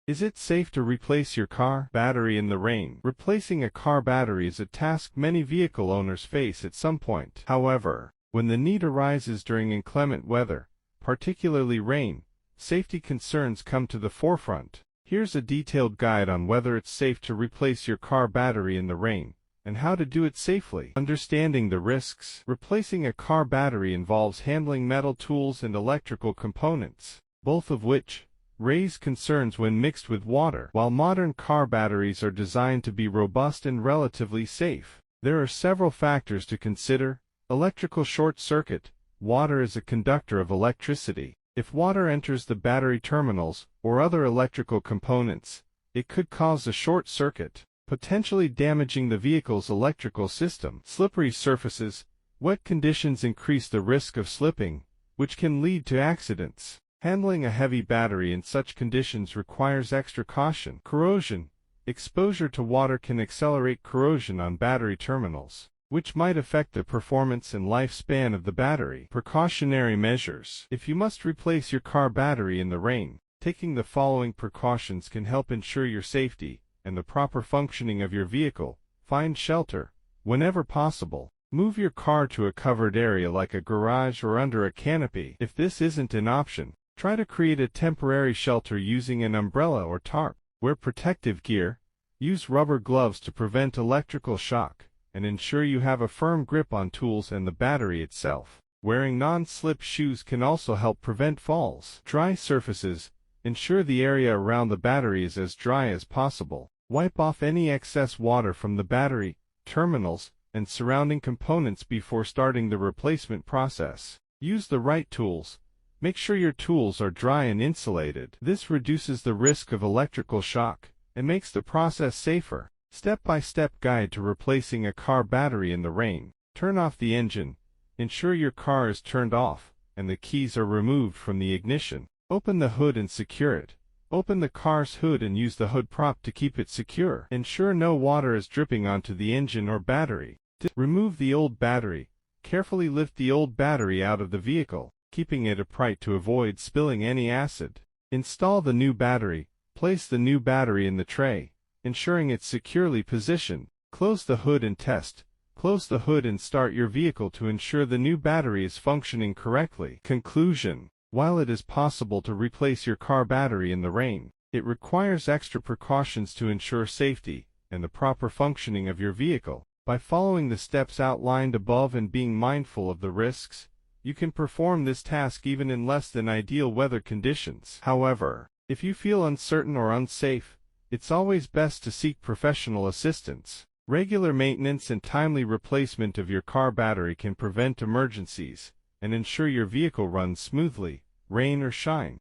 Is it safe to replace your car battery in the rain? Replacing a car battery is a task many vehicle owners face at some point. However, when the need arises during inclement weather, particularly rain, safety concerns come to the forefront. Here's a detailed guide on whether it's safe to replace your car battery in the rain, and how to do it safely. Understanding the risks. Replacing a car battery involves handling metal tools and electrical components, both of which raise concerns when mixed with water. While modern car batteries are designed to be robust and relatively safe, there are several factors to consider. Electrical short circuit. Water is a conductor of electricity. If water enters the battery terminals or other electrical components, it could cause a short circuit, potentially damaging the vehicle's electrical system. Slippery surfaces. Wet conditions increase the risk of slipping, which can lead to accidents. Handling a heavy battery in such conditions requires extra caution. Corrosion. Exposure to water can accelerate corrosion on battery terminals, which might affect the performance and lifespan of the battery. Precautionary measures. If you must replace your car battery in the rain, taking the following precautions can help ensure your safety and the proper functioning of your vehicle. Find shelter. Whenever possible, move your car to a covered area like a garage or under a canopy. If this isn't an option, try to create a temporary shelter using an umbrella or tarp. Wear protective gear. Use rubber gloves to prevent electrical shock, and ensure you have a firm grip on tools and the battery itself. Wearing non-slip shoes can also help prevent falls. Dry surfaces. Ensure the area around the battery is as dry as possible. Wipe off any excess water from the battery, terminals, and surrounding components before starting the replacement process. Use the right tools. Make sure your tools are dry and insulated. This reduces the risk of electrical shock and makes the process safer. Step-by-step guide to replacing a car battery in the rain. Turn off the engine. Ensure your car is turned off and the keys are removed from the ignition. Open the hood and secure it. Open the car's hood and use the hood prop to keep it secure. Ensure no water is dripping onto the engine or battery. Remove the old battery. Carefully lift the old battery out of the vehicle, keeping it upright to avoid spilling any acid. Install the new battery. Place the new battery in the tray, ensuring it's securely positioned. Close the hood and test. Close the hood and start your vehicle to ensure the new battery is functioning correctly. Conclusion. While it is possible to replace your car battery in the rain, it requires extra precautions to ensure safety and the proper functioning of your vehicle. By following the steps outlined above and being mindful of the risks, you can perform this task even in less than ideal weather conditions. However, if you feel uncertain or unsafe, it's always best to seek professional assistance. Regular maintenance and timely replacement of your car battery can prevent emergencies and ensure your vehicle runs smoothly, rain or shine.